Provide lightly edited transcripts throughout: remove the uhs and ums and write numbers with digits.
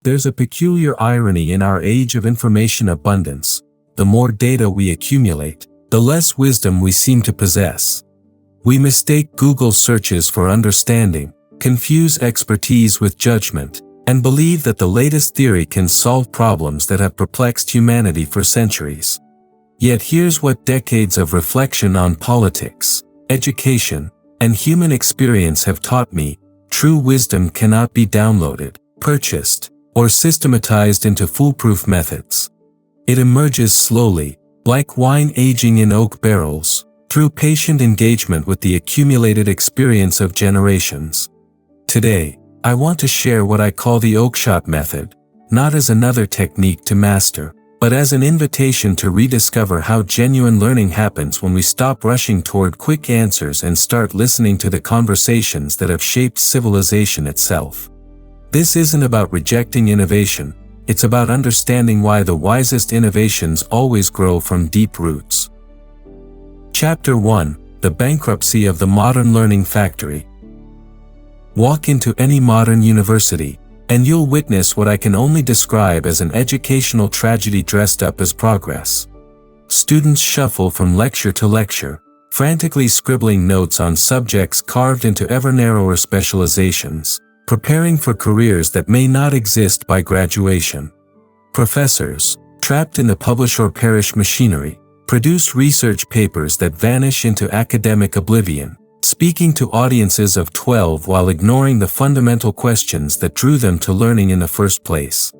There's a peculiar irony in our age of information abundance. The more data we accumulate, the less wisdom we seem to possess. We mistake Google searches for understanding, confuse expertise with judgment, and believe that the latest theory can solve problems that have perplexed humanity for centuries. Yet here's what decades of reflection on politics, education, and human experience have taught me: true wisdom cannot be downloaded, purchased, or systematized into foolproof methods. It emerges slowly, like wine aging in oak barrels, through patient engagement with the accumulated experience of generations. Today, I want to share what I call the Oakeshott Method, not as another technique to master, but as an invitation to rediscover how genuine learning happens when we stop rushing toward quick answers and start listening to the conversations that have shaped civilization itself. This isn't about rejecting innovation, it's about understanding why the wisest innovations always grow from deep roots. Chapter 1: The Bankruptcy of the Modern Learning Factory. Walk into any modern university, and you'll witness what I can only describe as an educational tragedy dressed up as progress. Students shuffle from lecture to lecture, frantically scribbling notes on subjects carved into ever narrower specializations, preparing for careers that may not exist by graduation. Professors, trapped in the publish or perish machinery, produce research papers that vanish into academic oblivion, speaking to audiences of 12 while ignoring the fundamental questions that drew them to learning in the first place.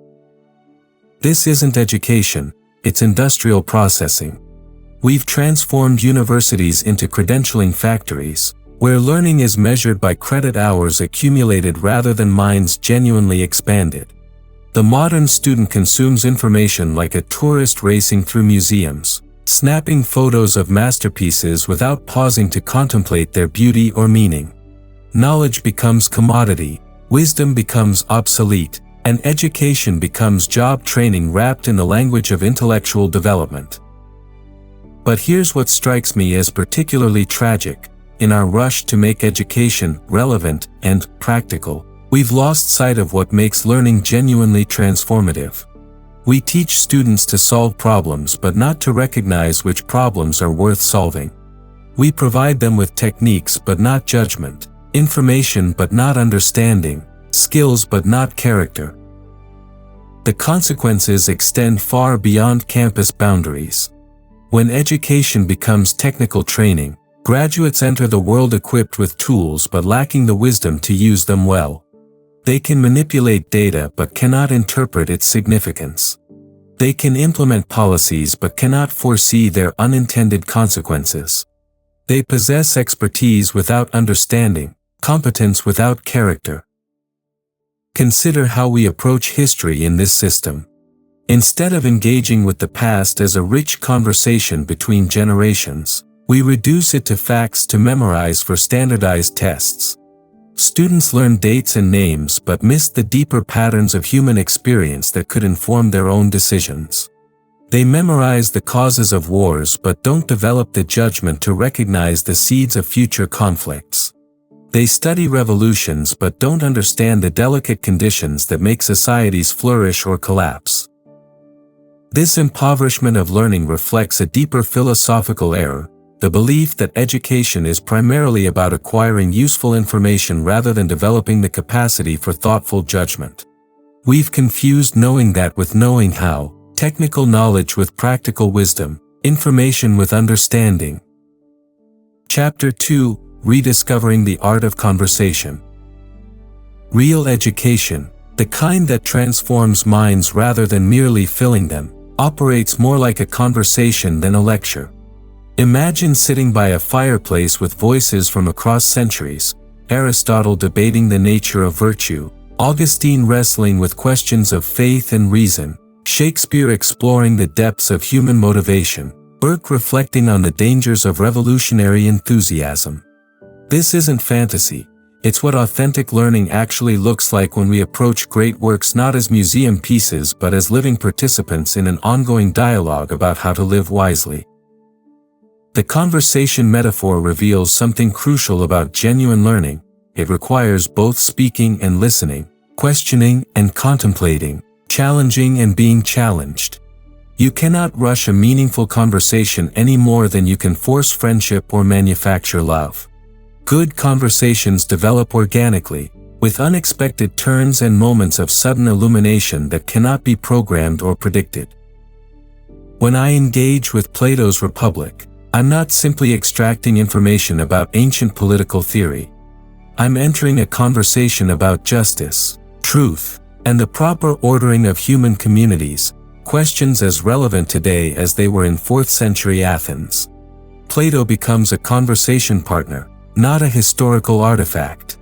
This isn't education, it's industrial processing. We've transformed universities into credentialing factories, where learning is measured by credit hours accumulated rather than minds genuinely expanded. The modern student consumes information like a tourist racing through museums, snapping photos of masterpieces without pausing to contemplate their beauty or meaning. Knowledge becomes commodity, wisdom becomes obsolete, and education becomes job training wrapped in the language of intellectual development. But here's what strikes me as particularly tragic. In our rush to make education relevant and practical, we've lost sight of what makes learning genuinely transformative. We teach students to solve problems but not to recognize which problems are worth solving. We provide them with techniques but not judgment, information but not understanding, skills but not character. The consequences extend far beyond campus boundaries. When education becomes technical training, graduates enter the world equipped with tools but lacking the wisdom to use them well. They can manipulate data but cannot interpret its significance. They can implement policies but cannot foresee their unintended consequences. They possess expertise without understanding, competence without character. Consider how we approach history in this system. Instead of engaging with the past as a rich conversation between generations, we reduce it to facts to memorize for standardized tests. Students learn dates and names but miss the deeper patterns of human experience that could inform their own decisions. They memorize the causes of wars but don't develop the judgment to recognize the seeds of future conflicts. They study revolutions but don't understand the delicate conditions that make societies flourish or collapse. This impoverishment of learning reflects a deeper philosophical error, the belief that education is primarily about acquiring useful information rather than developing the capacity for thoughtful judgment. We've confused knowing that with knowing how, technical knowledge with practical wisdom, information with understanding. Chapter 2: Rediscovering the Art of Conversation. Real education, the kind that transforms minds rather than merely filling them, operates more like a conversation than a lecture. Imagine sitting by a fireplace with voices from across centuries, Aristotle debating the nature of virtue, Augustine wrestling with questions of faith and reason, Shakespeare exploring the depths of human motivation, Burke reflecting on the dangers of revolutionary enthusiasm. This isn't fantasy, it's what authentic learning actually looks like when we approach great works not as museum pieces but as living participants in an ongoing dialogue about how to live wisely. The conversation metaphor reveals something crucial about genuine learning. It requires both speaking and listening, questioning and contemplating, challenging and being challenged. You cannot rush a meaningful conversation any more than you can force friendship or manufacture love. Good conversations develop organically, with unexpected turns and moments of sudden illumination that cannot be programmed or predicted. When I engage with Plato's Republic, I'm not simply extracting information about ancient political theory. I'm entering a conversation about justice, truth, and the proper ordering of human communities, questions as relevant today as they were in 4th century Athens. Plato becomes a conversation partner, not a historical artifact.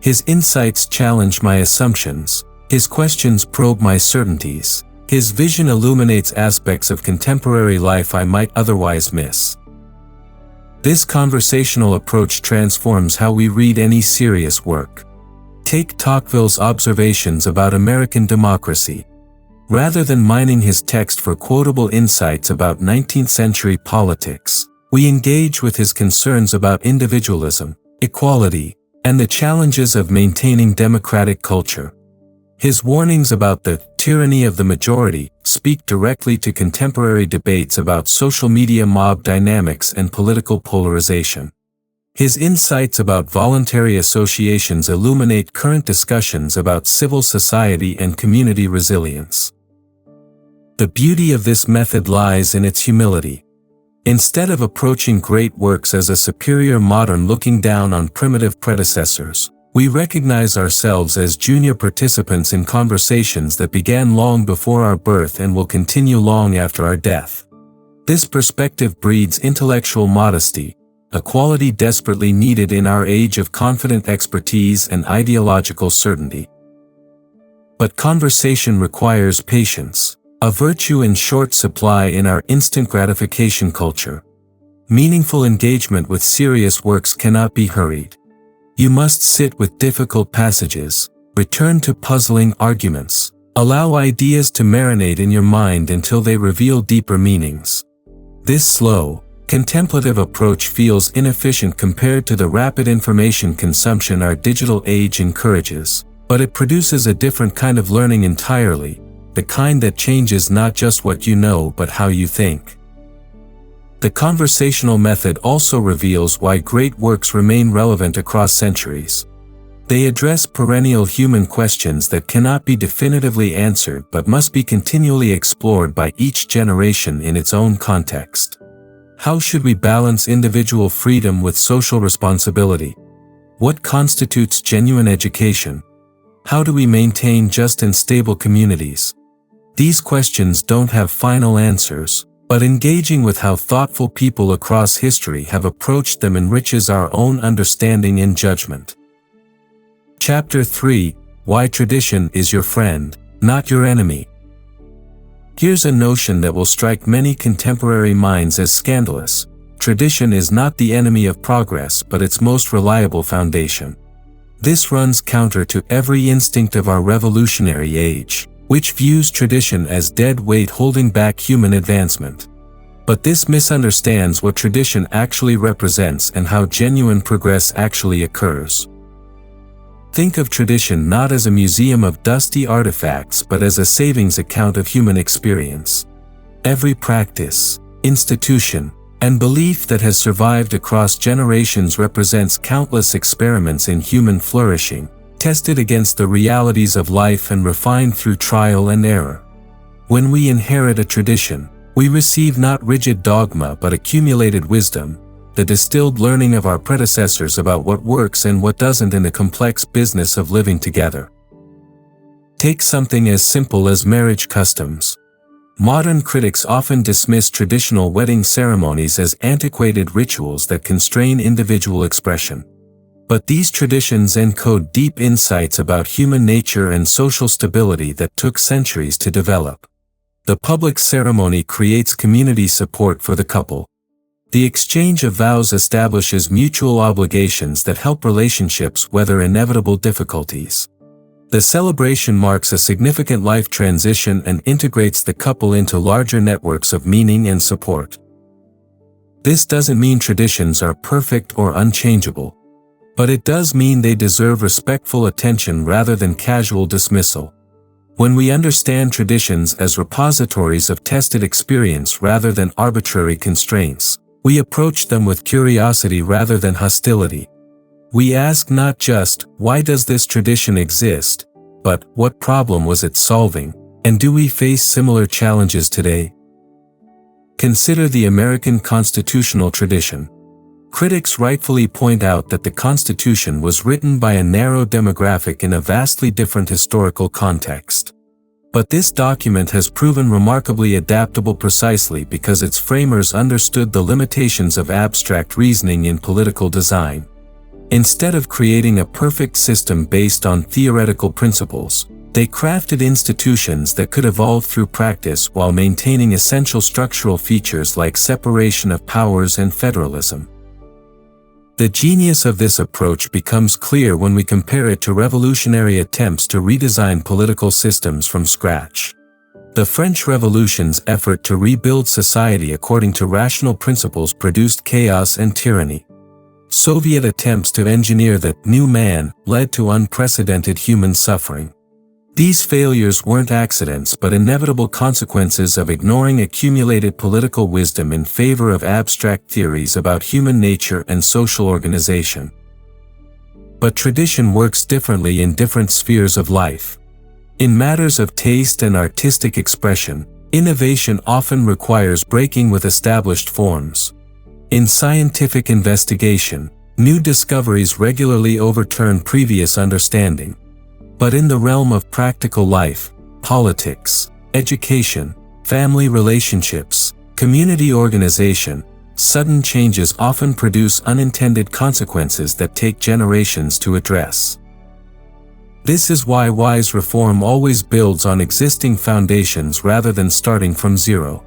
His insights challenge my assumptions, his questions probe my certainties, his vision illuminates aspects of contemporary life I might otherwise miss. This conversational approach transforms how we read any serious work. Take Tocqueville's observations about American democracy. Rather than mining his text for quotable insights about 19th century politics, we engage with his concerns about individualism, equality, and the challenges of maintaining democratic culture. His warnings about the tyranny of the majority speak directly to contemporary debates about social media mob dynamics and political polarization. His insights about voluntary associations illuminate current discussions about civil society and community resilience. The beauty of this method lies in its humility. Instead of approaching great works as a superior modern looking down on primitive predecessors, we recognize ourselves as junior participants in conversations that began long before our birth and will continue long after our death. This perspective breeds intellectual modesty, a quality desperately needed in our age of confident expertise and ideological certainty. But conversation requires patience, a virtue in short supply in our instant gratification culture. Meaningful engagement with serious works cannot be hurried. You must sit with difficult passages, return to puzzling arguments, allow ideas to marinate in your mind until they reveal deeper meanings. This slow, contemplative approach feels inefficient compared to the rapid information consumption our digital age encourages, but it produces a different kind of learning entirely, the kind that changes not just what you know but how you think. The conversational method also reveals why great works remain relevant across centuries. They address perennial human questions that cannot be definitively answered but must be continually explored by each generation in its own context. How should we balance individual freedom with social responsibility? What constitutes genuine education? How do we maintain just and stable communities? These questions don't have final answers, but engaging with how thoughtful people across history have approached them enriches our own understanding and judgment. Chapter 3: Why Tradition is Your Friend, Not Your Enemy. Here's a notion that will strike many contemporary minds as scandalous. Tradition is not the enemy of progress but its most reliable foundation. This runs counter to every instinct of our revolutionary age, which views tradition as dead weight holding back human advancement. But this misunderstands what tradition actually represents and how genuine progress actually occurs. Think of tradition not as a museum of dusty artifacts but as a savings account of human experience. Every practice, institution, and belief that has survived across generations represents countless experiments in human flourishing, tested against the realities of life and refined through trial and error. When we inherit a tradition, we receive not rigid dogma but accumulated wisdom, the distilled learning of our predecessors about what works and what doesn't in the complex business of living together. Take something as simple as marriage customs. Modern critics often dismiss traditional wedding ceremonies as antiquated rituals that constrain individual expression. But these traditions encode deep insights about human nature and social stability that took centuries to develop. The public ceremony creates community support for the couple. The exchange of vows establishes mutual obligations that help relationships weather inevitable difficulties. The celebration marks a significant life transition and integrates the couple into larger networks of meaning and support. This doesn't mean traditions are perfect or unchangeable. But it does mean they deserve respectful attention rather than casual dismissal. When we understand traditions as repositories of tested experience rather than arbitrary constraints, we approach them with curiosity rather than hostility. We ask not just, why does this tradition exist, but, what problem was it solving, and do we face similar challenges today? Consider the American constitutional tradition. Critics rightfully point out that the Constitution was written by a narrow demographic in a vastly different historical context. But this document has proven remarkably adaptable precisely because its framers understood the limitations of abstract reasoning in political design. Instead of creating a perfect system based on theoretical principles, they crafted institutions that could evolve through practice while maintaining essential structural features like separation of powers and federalism. The genius of this approach becomes clear when we compare it to revolutionary attempts to redesign political systems from scratch. The French Revolution's effort to rebuild society according to rational principles produced chaos and tyranny. Soviet attempts to engineer the new man led to unprecedented human suffering. These failures weren't accidents but inevitable consequences of ignoring accumulated political wisdom in favor of abstract theories about human nature and social organization. But tradition works differently in different spheres of life. In matters of taste and artistic expression, innovation often requires breaking with established forms. In scientific investigation, new discoveries regularly overturn previous understanding. But in the realm of practical life, politics, education, family relationships, community organization, sudden changes often produce unintended consequences that take generations to address. This is why wise reform always builds on existing foundations rather than starting from zero.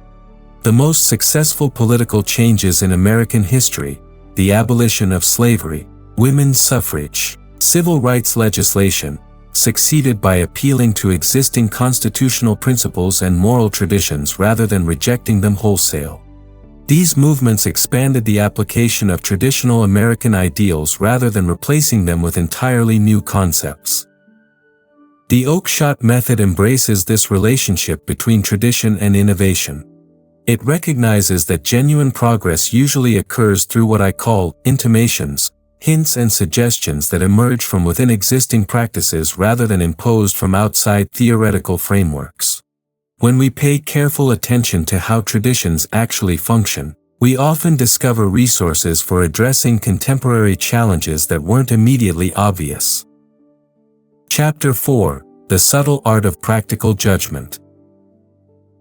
The most successful political changes in American history, the abolition of slavery, women's suffrage, civil rights legislation, succeeded by appealing to existing constitutional principles and moral traditions rather than rejecting them wholesale. These movements expanded the application of traditional American ideals rather than replacing them with entirely new concepts. The Oakeshott Method embraces this relationship between tradition and innovation. It recognizes that genuine progress usually occurs through what I call intimations, hints and suggestions that emerge from within existing practices rather than imposed from outside theoretical frameworks. When we pay careful attention to how traditions actually function, we often discover resources for addressing contemporary challenges that weren't immediately obvious. Chapter 4: The Subtle Art of Practical Judgment.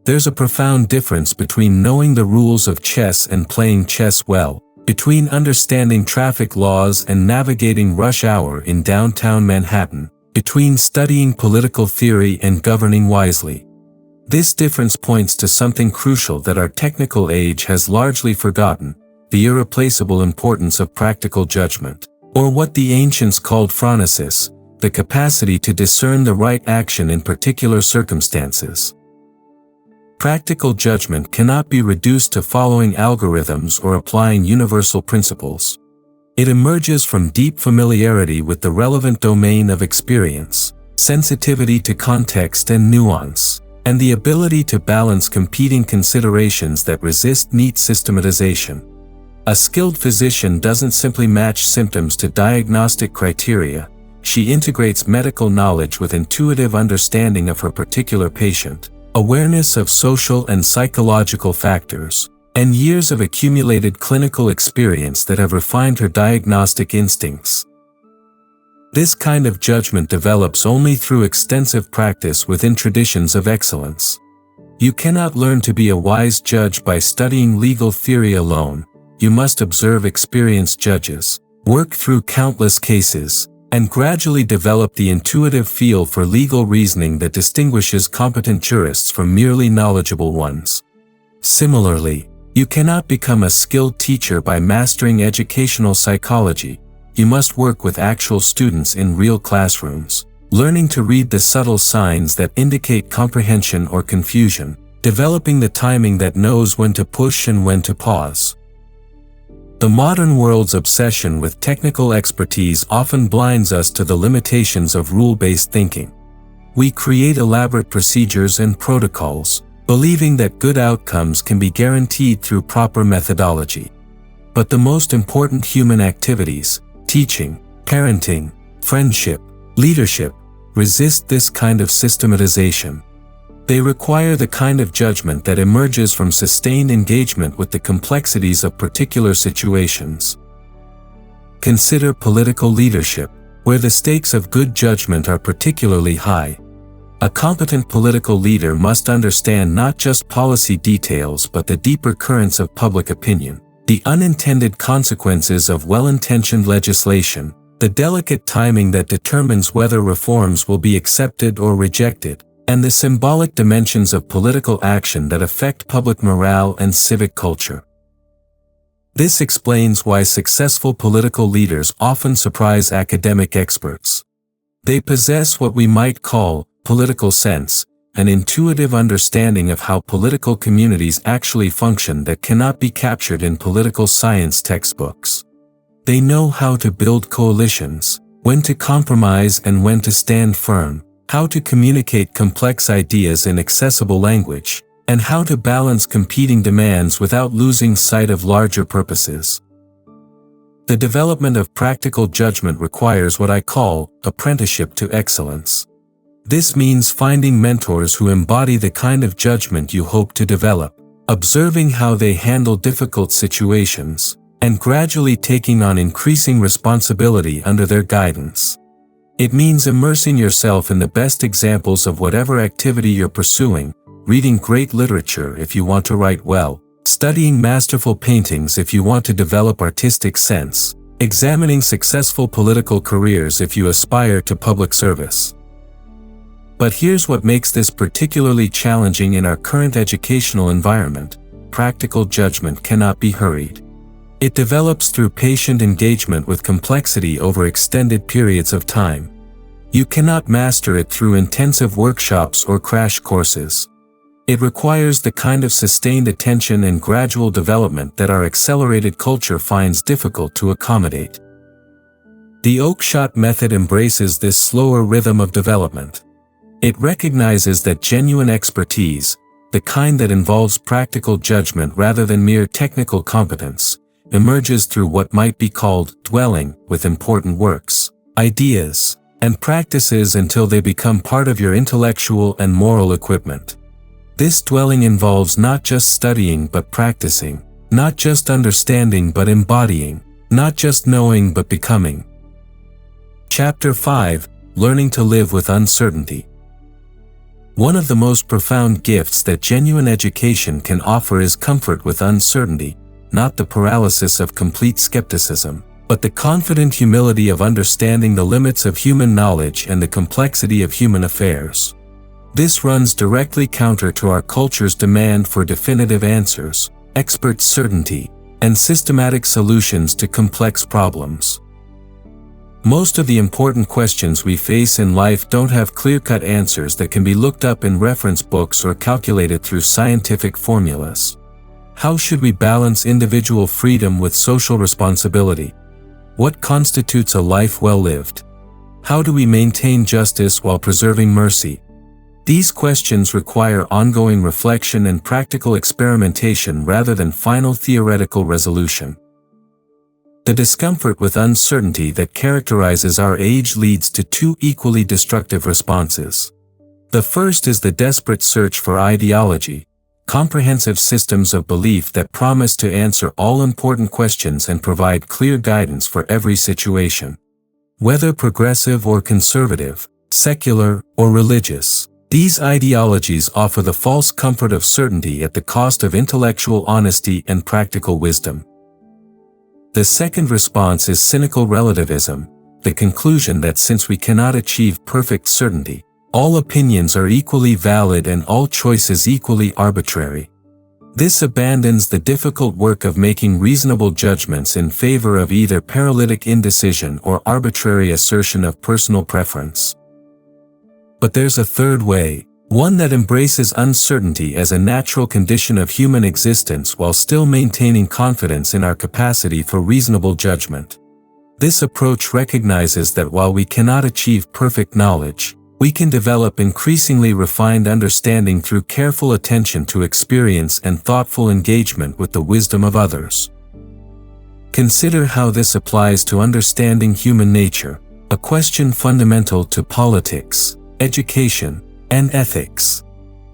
There's a profound difference between knowing the rules of chess and playing chess well, between understanding traffic laws and navigating rush hour in downtown Manhattan, between studying political theory and governing wisely. This difference points to something crucial that our technical age has largely forgotten: the irreplaceable importance of practical judgment, or what the ancients called phronesis, the capacity to discern the right action in particular circumstances. Practical judgment cannot be reduced to following algorithms or applying universal principles. It emerges from deep familiarity with the relevant domain of experience, sensitivity to context and nuance, and the ability to balance competing considerations that resist neat systematization. A skilled physician doesn't simply match symptoms to diagnostic criteria, she integrates medical knowledge with intuitive understanding of her particular patient, awareness of social and psychological factors, and years of accumulated clinical experience that have refined her diagnostic instincts. This kind of judgment develops only through extensive practice within traditions of excellence. You cannot learn to be a wise judge by studying legal theory alone. You must observe experienced judges, work through countless cases, and gradually develop the intuitive feel for legal reasoning that distinguishes competent jurists from merely knowledgeable ones. Similarly, you cannot become a skilled teacher by mastering educational psychology. You must work with actual students in real classrooms, learning to read the subtle signs that indicate comprehension or confusion, developing the timing that knows when to push and when to pause. The modern world's obsession with technical expertise often blinds us to the limitations of rule-based thinking. We create elaborate procedures and protocols, believing that good outcomes can be guaranteed through proper methodology. But the most important human activities, teaching, parenting, friendship, leadership, resist this kind of systematization. They require the kind of judgment that emerges from sustained engagement with the complexities of particular situations. Consider political leadership, where the stakes of good judgment are particularly high. A competent political leader must understand not just policy details but the deeper currents of public opinion, the unintended consequences of well-intentioned legislation, the delicate timing that determines whether reforms will be accepted or rejected, and the symbolic dimensions of political action that affect public morale and civic culture. This explains why successful political leaders often surprise academic experts. They possess what we might call political sense, an intuitive understanding of how political communities actually function that cannot be captured in political science textbooks. They know how to build coalitions, when to compromise and when to stand firm, how to communicate complex ideas in accessible language, and how to balance competing demands without losing sight of larger purposes. The development of practical judgment requires what I call apprenticeship to excellence. This means finding mentors who embody the kind of judgment you hope to develop, observing how they handle difficult situations, and gradually taking on increasing responsibility under their guidance. It means immersing yourself in the best examples of whatever activity you're pursuing, reading great literature if you want to write well, studying masterful paintings if you want to develop artistic sense, examining successful political careers if you aspire to public service. But here's what makes this particularly challenging in our current educational environment: practical judgment cannot be hurried. It develops through patient engagement with complexity over extended periods of time. You cannot master it through intensive workshops or crash courses. It requires the kind of sustained attention and gradual development that our accelerated culture finds difficult to accommodate. The Oakeshott Method embraces this slower rhythm of development. It recognizes that genuine expertise, the kind that involves practical judgment rather than mere technical competence, emerges through what might be called dwelling with important works, ideas, and practices until they become part of your intellectual and moral equipment. This dwelling involves not just studying but practicing, not just understanding but embodying, not just knowing but becoming. Chapter 5: Learning to Live with Uncertainty. One of the most profound gifts that genuine education can offer is comfort with uncertainty, not the paralysis of complete skepticism, but the confident humility of understanding the limits of human knowledge and the complexity of human affairs. This runs directly counter to our culture's demand for definitive answers, expert certainty, and systematic solutions to complex problems. Most of the important questions we face in life don't have clear-cut answers that can be looked up in reference books or calculated through scientific formulas. How should we balance individual freedom with social responsibility? What constitutes a life well lived? How do we maintain justice while preserving mercy? These questions require ongoing reflection and practical experimentation rather than final theoretical resolution. The discomfort with uncertainty that characterizes our age leads to two equally destructive responses. The first is the desperate search for ideology, comprehensive systems of belief that promise to answer all important questions and provide clear guidance for every situation. Whether progressive or conservative, secular or religious, these ideologies offer the false comfort of certainty at the cost of intellectual honesty and practical wisdom. The second response is cynical relativism, the conclusion that since we cannot achieve perfect certainty, all opinions are equally valid and all choices equally arbitrary. This abandons the difficult work of making reasonable judgments in favor of either paralytic indecision or arbitrary assertion of personal preference. But there's a third way, One that embraces uncertainty as a natural condition of human existence while still maintaining confidence in our capacity for reasonable judgment. This approach recognizes that while we cannot achieve perfect knowledge, we can develop increasingly refined understanding through careful attention to experience and thoughtful engagement with the wisdom of others. Consider how this applies to understanding human nature, a question fundamental to politics, education, and ethics.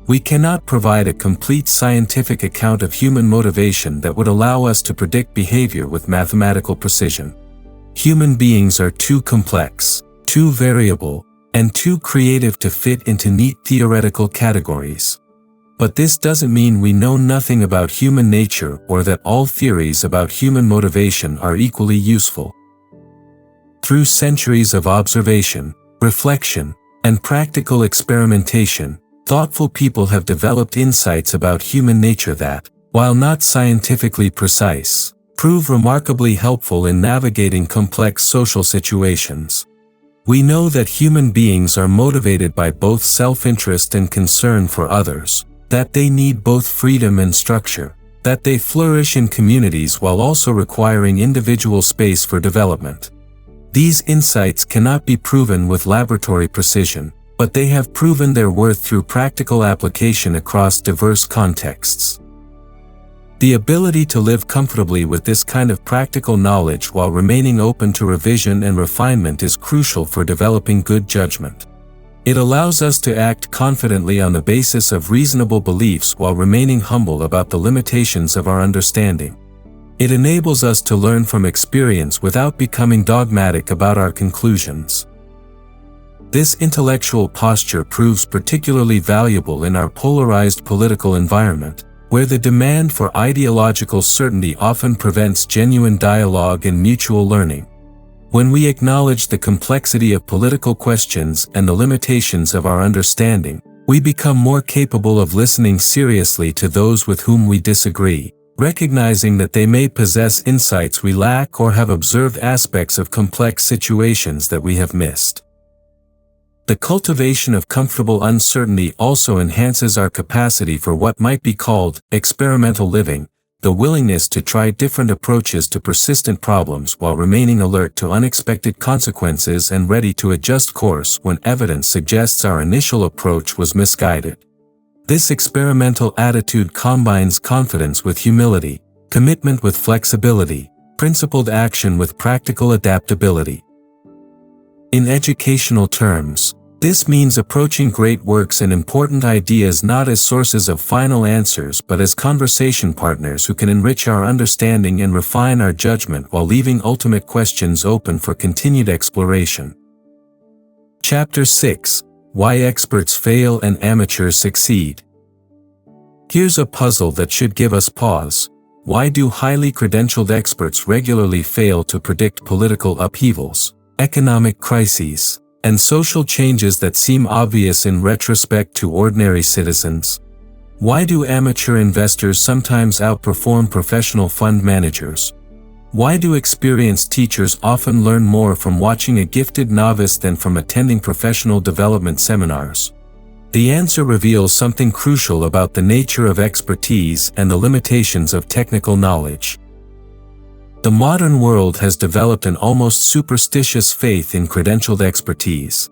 We cannot provide a complete scientific account of human motivation that would allow us to predict behavior with mathematical precision. Human beings are too complex, too variable, and too creative to fit into neat theoretical categories. But this doesn't mean we know nothing about human nature or that all theories about human motivation are equally useful. Through centuries of observation, reflection, and practical experimentation, thoughtful people have developed insights about human nature that, while not scientifically precise, prove remarkably helpful in navigating complex social situations. We know that human beings are motivated by both self-interest and concern for others, that they need both freedom and structure, that they flourish in communities while also requiring individual space for development. These insights cannot be proven with laboratory precision, but they have proven their worth through practical application across diverse contexts. The ability to live comfortably with this kind of practical knowledge while remaining open to revision and refinement is crucial for developing good judgment. It allows us to act confidently on the basis of reasonable beliefs while remaining humble about the limitations of our understanding. It enables us to learn from experience without becoming dogmatic about our conclusions. This intellectual posture proves particularly valuable in our polarized political environment, where the demand for ideological certainty often prevents genuine dialogue and mutual learning. When we acknowledge the complexity of political questions and the limitations of our understanding, we become more capable of listening seriously to those with whom we disagree, recognizing that they may possess insights we lack or have observed aspects of complex situations that we have missed. The cultivation of comfortable uncertainty also enhances our capacity for what might be called experimental living, the willingness to try different approaches to persistent problems while remaining alert to unexpected consequences and ready to adjust course when evidence suggests our initial approach was misguided. This experimental attitude combines confidence with humility, commitment with flexibility, principled action with practical adaptability. In educational terms, this means approaching great works and important ideas not as sources of final answers but as conversation partners who can enrich our understanding and refine our judgment while leaving ultimate questions open for continued exploration. Chapter 6: Why Experts Fail and Amateurs Succeed. Here's a puzzle that should give us pause. Why do highly credentialed experts regularly fail to predict political upheavals, economic crises, and social changes that seem obvious in retrospect to ordinary citizens? Why do amateur investors sometimes outperform professional fund managers? Why do experienced teachers often learn more from watching a gifted novice than from attending professional development seminars? The answer reveals something crucial about the nature of expertise and the limitations of technical knowledge. The modern world has developed an almost superstitious faith in credentialed expertise.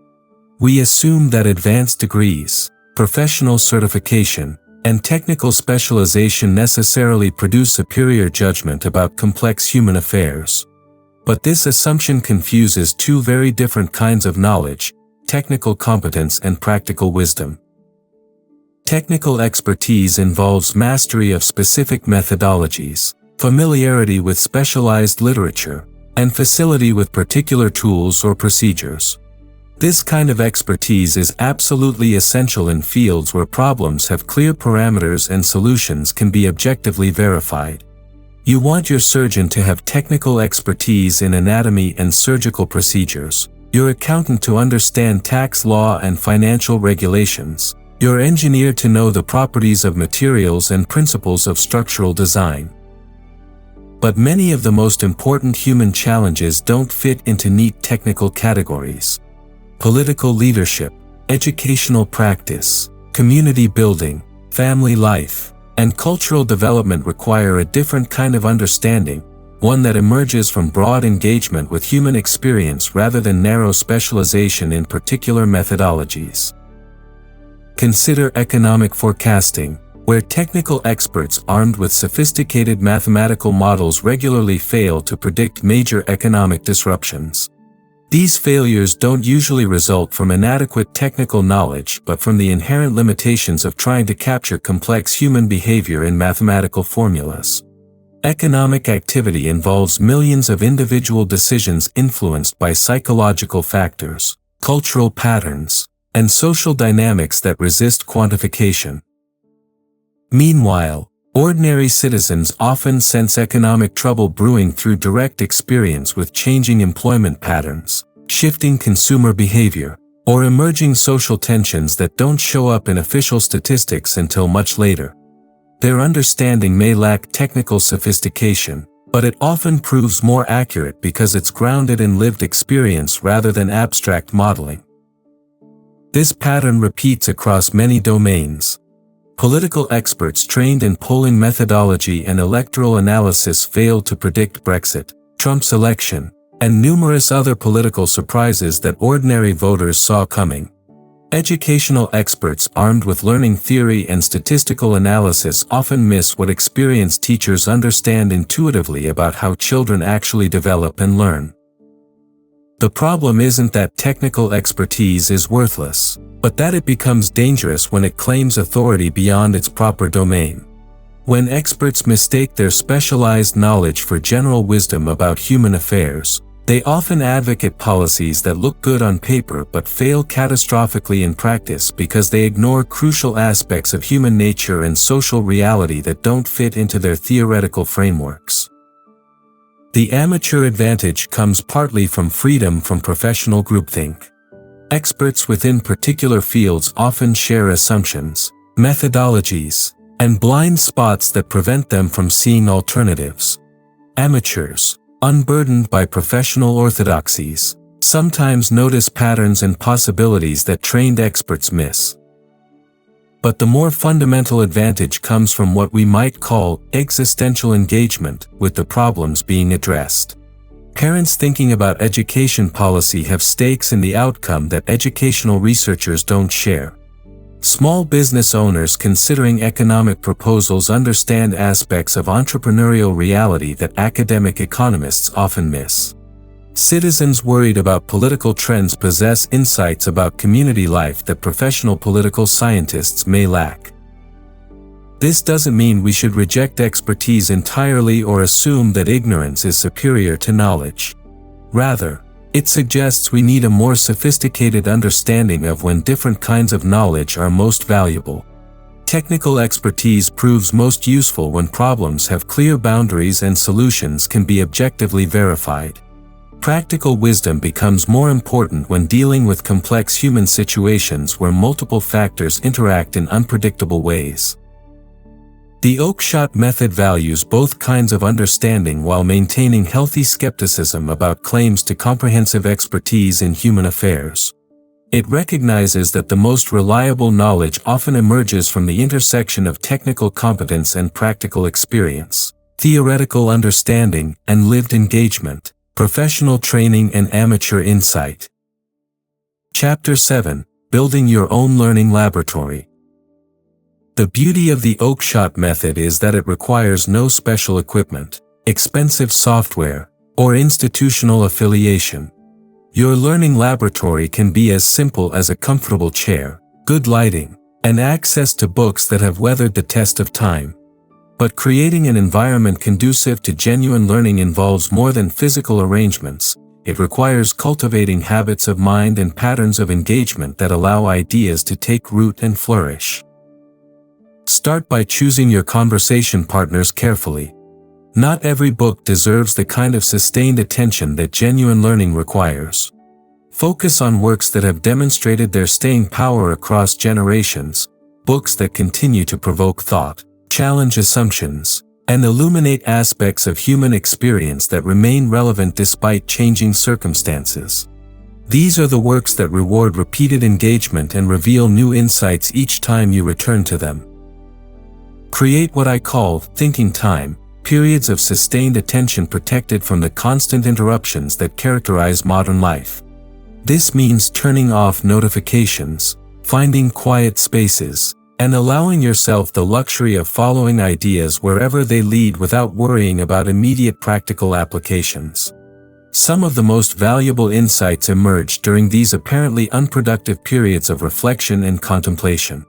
We assume that advanced degrees, professional certification, and technical specialization necessarily produce superior judgment about complex human affairs. But this assumption confuses two very different kinds of knowledge: technical competence and practical wisdom. Technical expertise involves mastery of specific methodologies, familiarity with specialized literature, and facility with particular tools or procedures. This kind of expertise is absolutely essential in fields where problems have clear parameters and solutions can be objectively verified. You want your surgeon to have technical expertise in anatomy and surgical procedures, your accountant to understand tax law and financial regulations, your engineer to know the properties of materials and principles of structural design. But many of the most important human challenges don't fit into neat technical categories. Political leadership, educational practice, Community building, family life, and cultural development require a different kind of understanding, one that emerges from broad engagement with human experience rather than narrow specialization in particular methodologies. Consider economic forecasting, where technical experts armed with sophisticated mathematical models regularly fail to predict major economic disruptions. These failures don't usually result from inadequate technical knowledge but from the inherent limitations of trying to capture complex human behavior in mathematical formulas. Economic activity involves millions of individual decisions influenced by psychological factors, cultural patterns, and social dynamics that resist quantification. Meanwhile, ordinary citizens often sense economic trouble brewing through direct experience with changing employment patterns, shifting consumer behavior, or emerging social tensions that don't show up in official statistics until much later. Their understanding may lack technical sophistication, but it often proves more accurate because it's grounded in lived experience rather than abstract modeling. This pattern repeats across many domains. Political experts trained in polling methodology and electoral analysis failed to predict Brexit, Trump's election, and numerous other political surprises that ordinary voters saw coming. Educational experts armed with learning theory and statistical analysis often miss what experienced teachers understand intuitively about how children actually develop and learn. The problem isn't that technical expertise is worthless, but that it becomes dangerous when it claims authority beyond its proper domain. When experts mistake their specialized knowledge for general wisdom about human affairs, they often advocate policies that look good on paper but fail catastrophically in practice because they ignore crucial aspects of human nature and social reality that don't fit into their theoretical frameworks. The amateur advantage comes partly from freedom from professional groupthink. Experts within particular fields often share assumptions, methodologies, and blind spots that prevent them from seeing alternatives. Amateurs, unburdened by professional orthodoxies, sometimes notice patterns and possibilities that trained experts miss. But the more fundamental advantage comes from what we might call existential engagement with the problems being addressed. Parents thinking about education policy have stakes in the outcome that educational researchers don't share. Small business owners considering economic proposals understand aspects of entrepreneurial reality that academic economists often miss. Citizens worried about political trends possess insights about community life that professional political scientists may lack. This doesn't mean we should reject expertise entirely or assume that ignorance is superior to knowledge. Rather, it suggests we need a more sophisticated understanding of when different kinds of knowledge are most valuable. Technical expertise proves most useful when problems have clear boundaries and solutions can be objectively verified. Practical wisdom becomes more important when dealing with complex human situations where multiple factors interact in unpredictable ways. The Oakeshott Method values both kinds of understanding while maintaining healthy skepticism about claims to comprehensive expertise in human affairs. It recognizes that the most reliable knowledge often emerges from the intersection of technical competence and practical experience, theoretical understanding and lived engagement, professional training and amateur insight. Chapter 7: Building Your Own Learning Laboratory. The beauty of the Oakeshott Method is that it requires no special equipment, expensive software, or institutional affiliation. Your learning laboratory can be as simple as a comfortable chair, good lighting, and access to books that have weathered the test of time. But creating an environment conducive to genuine learning involves more than physical arrangements. It requires cultivating habits of mind and patterns of engagement that allow ideas to take root and flourish. Start by choosing your conversation partners carefully. Not every book deserves the kind of sustained attention that genuine learning requires. Focus on works that have demonstrated their staying power across generations, books that continue to provoke thought, challenge assumptions, and illuminate aspects of human experience that remain relevant despite changing circumstances. These are the works that reward repeated engagement and reveal new insights each time you return to them. Create what I call thinking time, periods of sustained attention protected from the constant interruptions that characterize modern life. This means turning off notifications, finding quiet spaces, and allowing yourself the luxury of following ideas wherever they lead without worrying about immediate practical applications. Some of the most valuable insights emerge during these apparently unproductive periods of reflection and contemplation.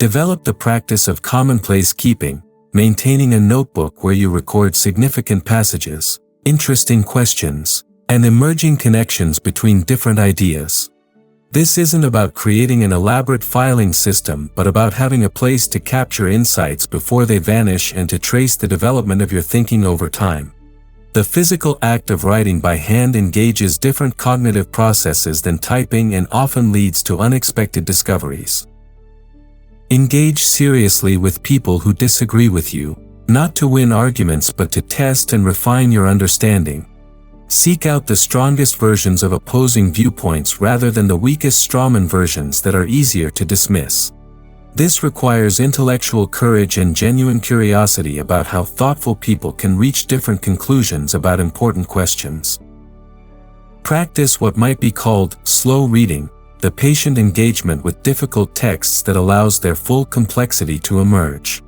Develop the practice of commonplace keeping, maintaining a notebook where you record significant passages, interesting questions, and emerging connections between different ideas. This isn't about creating an elaborate filing system, but about having a place to capture insights before they vanish and to trace the development of your thinking over time. The physical act of writing by hand engages different cognitive processes than typing and often leads to unexpected discoveries. Engage seriously with people who disagree with you, not to win arguments but to test and refine your understanding. Seek out the strongest versions of opposing viewpoints rather than the weakest strawman versions that are easier to dismiss. This requires intellectual courage and genuine curiosity about how thoughtful people can reach different conclusions about important questions. Practice what might be called slow reading, the patient engagement with difficult texts that allows their full complexity to emerge.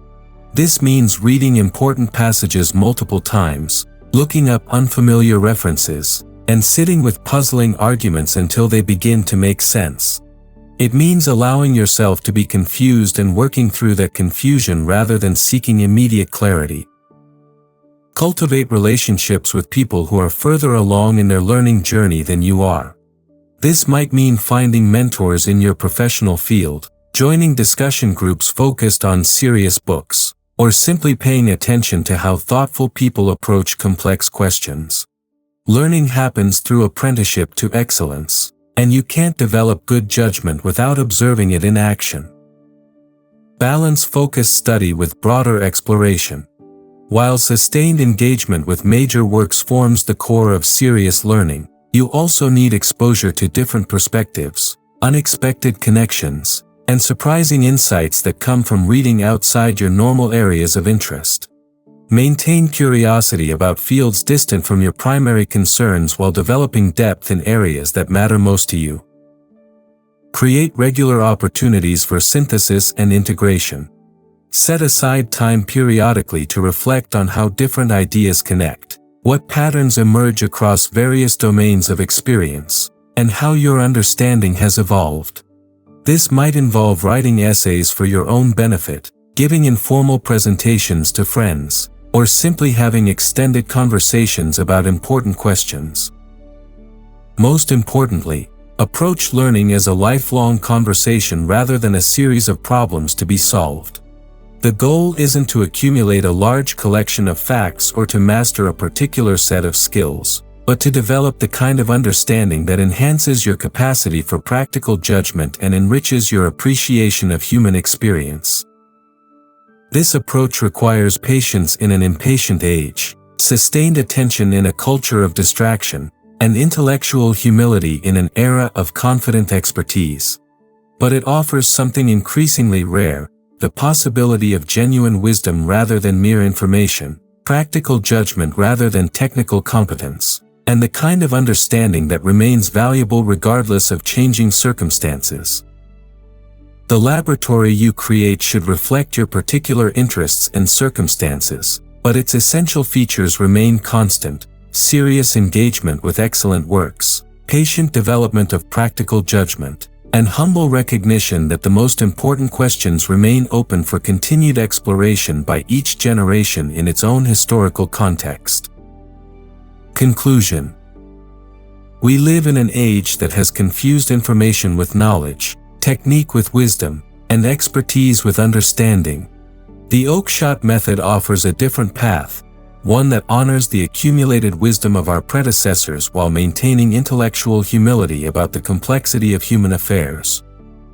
This means reading important passages multiple times, looking up unfamiliar references, and sitting with puzzling arguments until they begin to make sense. It means allowing yourself to be confused and working through that confusion rather than seeking immediate clarity. Cultivate relationships with people who are further along in their learning journey than you are. This might mean finding mentors in your professional field, joining discussion groups focused on serious books, or simply paying attention to how thoughtful people approach complex questions. Learning happens through apprenticeship to excellence, and you can't develop good judgment without observing it in action. Balance focused study with broader exploration. While sustained engagement with major works forms the core of serious learning, you also need exposure to different perspectives, unexpected connections, and surprising insights that come from reading outside your normal areas of interest. Maintain curiosity about fields distant from your primary concerns while developing depth in areas that matter most to you. Create regular opportunities for synthesis and integration. Set aside time periodically to reflect on how different ideas connect, what patterns emerge across various domains of experience, and how your understanding has evolved. This might involve writing essays for your own benefit, giving informal presentations to friends, or simply having extended conversations about important questions. Most importantly, approach learning as a lifelong conversation rather than a series of problems to be solved. The goal isn't to accumulate a large collection of facts or to master a particular set of skills, but to develop the kind of understanding that enhances your capacity for practical judgment and enriches your appreciation of human experience. This approach requires patience in an impatient age, sustained attention in a culture of distraction, and intellectual humility in an era of confident expertise. But it offers something increasingly rare, the possibility of genuine wisdom rather than mere information, practical judgment rather than technical competence, and the kind of understanding that remains valuable regardless of changing circumstances. The laboratory you create should reflect your particular interests and circumstances, but its essential features remain constant: serious engagement with excellent works, patient development of practical judgment, and humble recognition that the most important questions remain open for continued exploration by each generation in its own historical context. Conclusion. We live in an age that has confused information with knowledge, technique with wisdom, and expertise with understanding. The Oakeshott Method offers a different path, one that honors the accumulated wisdom of our predecessors while maintaining intellectual humility about the complexity of human affairs.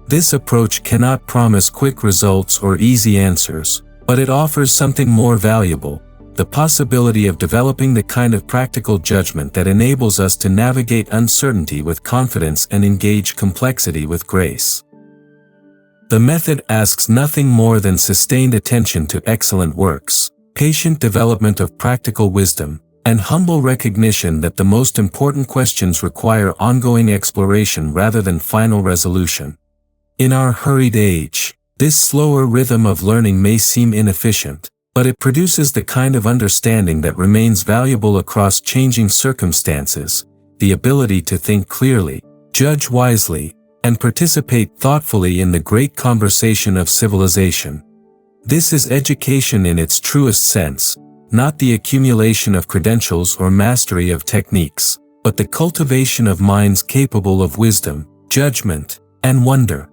This approach cannot promise quick results or easy answers, but it offers something more valuable: the possibility of developing the kind of practical judgment that enables us to navigate uncertainty with confidence and engage complexity with grace. The method asks nothing more than sustained attention to excellent works, patient development of practical wisdom, and humble recognition that the most important questions require ongoing exploration rather than final resolution. In our hurried age, this slower rhythm of learning may seem inefficient, but it produces the kind of understanding that remains valuable across changing circumstances, the ability to think clearly, judge wisely, and participate thoughtfully in the great conversation of civilization. This is education in its truest sense, not the accumulation of credentials or mastery of techniques, but the cultivation of minds capable of wisdom, judgment, and wonder.